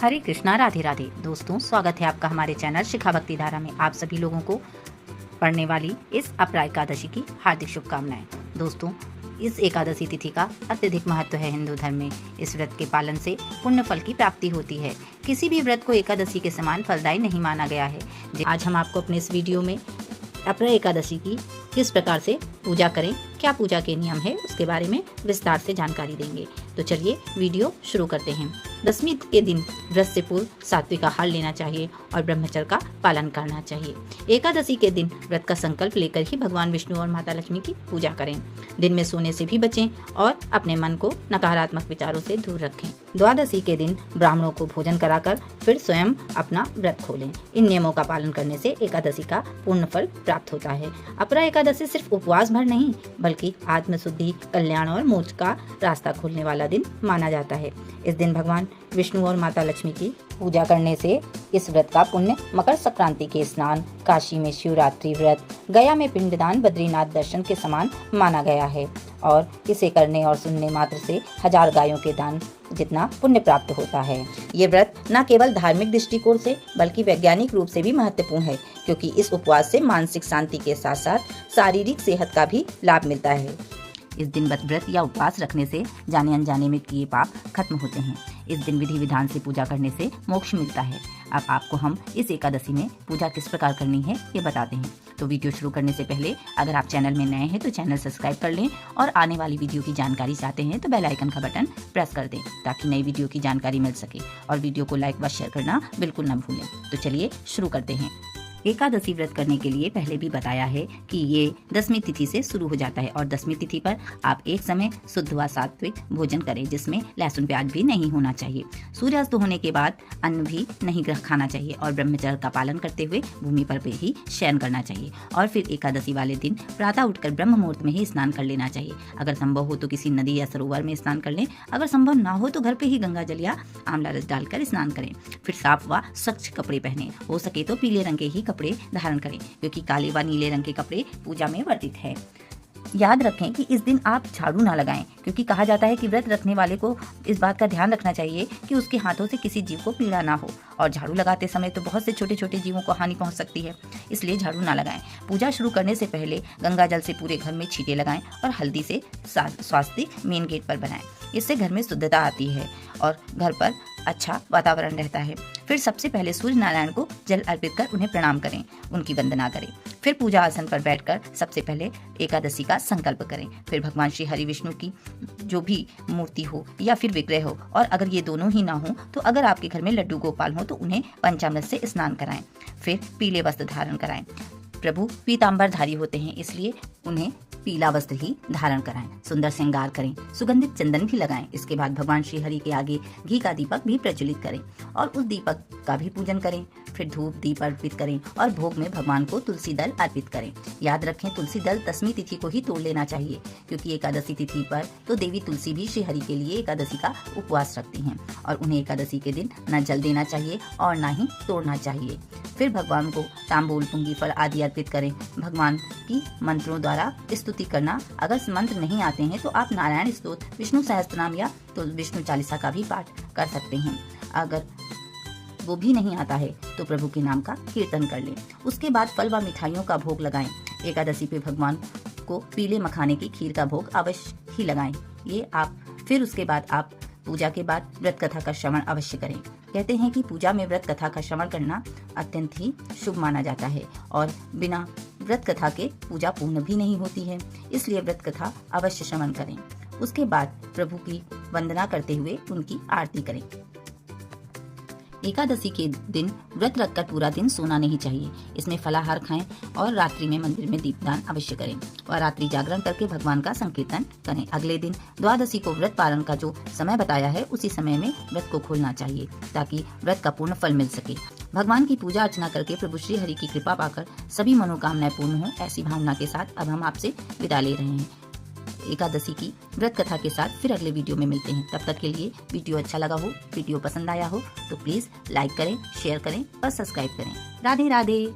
हरे कृष्णा, राधे राधे। दोस्तों, स्वागत है आपका हमारे चैनल शिखा भक्ति धारा में। आप सभी लोगों को पढ़ने वाली इस अपरा एकादशी की हार्दिक शुभकामनाएं। दोस्तों, इस एकादशी तिथि का अत्यधिक महत्व है हिंदू धर्म में। इस व्रत के पालन से पुण्य फल की प्राप्ति होती है। किसी भी व्रत को एकादशी के समान फलदायी नहीं माना गया है। आज हम आपको अपने इस वीडियो में अपरा एकादशी की किस प्रकार से पूजा करें, क्या पूजा के नियम है, उसके बारे में विस्तार से जानकारी देंगे। तो चलिए वीडियो शुरू करते हैं। दशमी के दिन व्रत से पूर्व सात्विक आहार लेना चाहिए और ब्रह्मचर्य का पालन करना चाहिए। एकादशी के दिन व्रत का संकल्प लेकर ही भगवान विष्णु और माता लक्ष्मी की पूजा करें। दिन में सोने से भी बचें और अपने मन को नकारात्मक विचारों से दूर रखें। द्वादशी के दिन ब्राह्मणों को भोजन कराकर फिर स्वयं अपना व्रत खोलें। इन नियमों का पालन करने से एकादशी का पूर्ण फल प्राप्त होता है। अपरा एकादशी सिर्फ उपवास भर नहीं बल्कि आत्मशुद्धि, कल्याण और मोक्ष का रास्ता खोलने वाला दिन माना जाता है। इस दिन भगवान विष्णु और माता लक्ष्मी की पूजा करने से इस व्रत का पुण्य मकर संक्रांति के स्नान, काशी में शिवरात्रि व्रत, गया में पिंडदान, बद्रीनाथ दर्शन के समान माना गया है और इसे करने और सुनने मात्र से 1000 गायों के दान जितना पुण्य प्राप्त होता है। ये व्रत न केवल धार्मिक दृष्टिकोण से बल्कि वैज्ञानिक रूप से भी महत्वपूर्ण है, क्योंकि इस उपवास से मानसिक शांति के साथ साथ शारीरिक सेहत का भी लाभ मिलता है। इस दिन व्रत या उपवास रखने से जाने अनजाने में किए पाप खत्म होते हैं। इस दिन विधि विधान से पूजा करने से मोक्ष मिलता है। अब आपको हम इस एकादशी में पूजा किस प्रकार करनी है ये बताते हैं। तो वीडियो शुरू करने से पहले अगर आप चैनल में नए हैं तो चैनल सब्सक्राइब कर लें और आने वाली वीडियो की जानकारी चाहते हैं तो बेल आइकन का बटन प्रेस कर दें ताकि नई वीडियो की जानकारी मिल सके। और वीडियो को लाइक व शेयर करना बिल्कुल न भूलें। तो चलिए शुरू करते हैं। एकादशी व्रत करने के लिए पहले भी बताया है कि ये दशमी तिथि से शुरू हो जाता है और दशमी तिथि पर आप एक समय शुद्ध व सात्विक भोजन करें जिसमें लहसुन प्याज भी नहीं होना चाहिए। सूर्यास्त होने के बाद अन्न भी नहीं खाना चाहिए और ब्रह्मचर्य का पालन करते हुए भूमि पर ही शयन करना चाहिए। और फिर एकादशी वाले दिन प्रातः उठकर ब्रह्म मुहूर्त में ही स्नान कर लेना चाहिए। अगर संभव हो तो किसी नदी या सरोवर में स्नान कर लें। अगर संभव ना हो तो घर पे ही गंगा जल या आंवला रस डालकर स्नान करें। फिर साफ व स्वच्छ कपड़े पहने, हो सके तो पीले रंग के ही कपड़े धारण करें क्योंकि काले व नीले रंग के कपड़े पूजा में वर्जित है। याद रखें कि इस दिन आप झाड़ू ना लगाएं क्योंकि कहा जाता है कि व्रत रखने वाले को इस बात का ध्यान रखना चाहिए कि उसके हाथों से किसी जीव को पीड़ा ना हो। और झाड़ू लगाते समय तो बहुत से छोटे छोटे जीवों को हानि पहुंच सकती है, इसलिए झाड़ू ना लगाएं। पूजा शुरू करने से पहले गंगा जल से पूरे घर में छींटे लगाएं और हल्दी से स्वास्तिक मेन गेट पर बनाएं। इससे घर में शुद्धता आती है और घर पर अच्छा वातावरण रहता है। फिर सबसे पहले सूर्य नारायण को जल अर्पित कर उन्हें प्रणाम करें, उनकी वंदना करें। फिर पूजा आसन पर बैठकर सबसे पहले एकादशी का संकल्प करें। फिर भगवान श्री हरि विष्णु की जो भी मूर्ति हो या फिर विग्रह हो, और अगर ये दोनों ही ना हो तो अगर आपके घर में लड्डू गोपाल हो तो उन्हें पंचामृत से स्नान कराएं। फिर पीले वस्त्र धारण कराएं। प्रभु पीताम्बरधारी होते हैं इसलिए उन्हें पीला वस्त्र ही धारण कराएं। सुंदर श्रृंगार करें, सुगंधित चंदन भी लगाएं। इसके बाद भगवान श्री हरि के आगे घी का दीपक भी प्रज्वलित करें और उस दीपक का भी पूजन करें। फिर धूप दीप अर्पित करें और भोग में भगवान को तुलसी दल अर्पित करें। याद रखें, तुलसी दल दशमी तिथि को ही तोड़ लेना चाहिए क्योंकि एकादशी तिथि पर तो देवी तुलसी भी श्री हरि के लिए एकादशी का उपवास रखती हैं और उन्हें एकादशी के दिन न जल देना चाहिए और न ही तोड़ना चाहिए। फिर भगवान को तांबूल, पुंगी, फल आदि अर्पित करें। भगवान की मंत्रों द्वारा स्तुति करना, अगर मंत्र नहीं आते हैं तो आप नारायण स्तोत्र, विष्णु सहस्त्रनाम या तो विष्णु चालीसा का भी पाठ कर सकते हैं। अगर वो भी नहीं आता है तो प्रभु के नाम का कीर्तन कर लें। उसके बाद फल व मिठाइयों का भोग लगाएं। एकादशी पे भगवान को पीले मखाने की खीर का भोग अवश्य ही लगाएं। ये आप फिर उसके बाद आप पूजा के बाद व्रत कथा का श्रवण अवश्य करें। कहते हैं कि पूजा में व्रत कथा का श्रवण करना अत्यंत ही शुभ माना जाता है और बिना व्रत कथा के पूजा पूर्ण भी नहीं होती है, इसलिए व्रत कथा अवश्य श्रवण करें। उसके बाद प्रभु की वंदना करते हुए उनकी आरती करें। एकादशी के दिन व्रत रखकर पूरा दिन सोना नहीं चाहिए। इसमें फलाहार खाएं और रात्रि में मंदिर में दीपदान अवश्य करें और रात्रि जागरण करके भगवान का संकीर्तन करें। अगले दिन द्वादशी को व्रत पालन का जो समय बताया है उसी समय में व्रत को खोलना चाहिए ताकि व्रत का पूर्ण फल मिल सके। भगवान की पूजा अर्चना करके प्रभु श्री हरि की कृपा पाकर सभी मनोकामनाएं पूर्ण हो, ऐसी भावना के साथ अब हम आपसे विदा ले रहे हैं। एकादशी की व्रत कथा के साथ फिर अगले वीडियो में मिलते हैं। तब तक के लिए वीडियो अच्छा लगा हो, वीडियो पसंद आया हो तो प्लीज लाइक करें, शेयर करें और सब्सक्राइब करें। राधे राधे।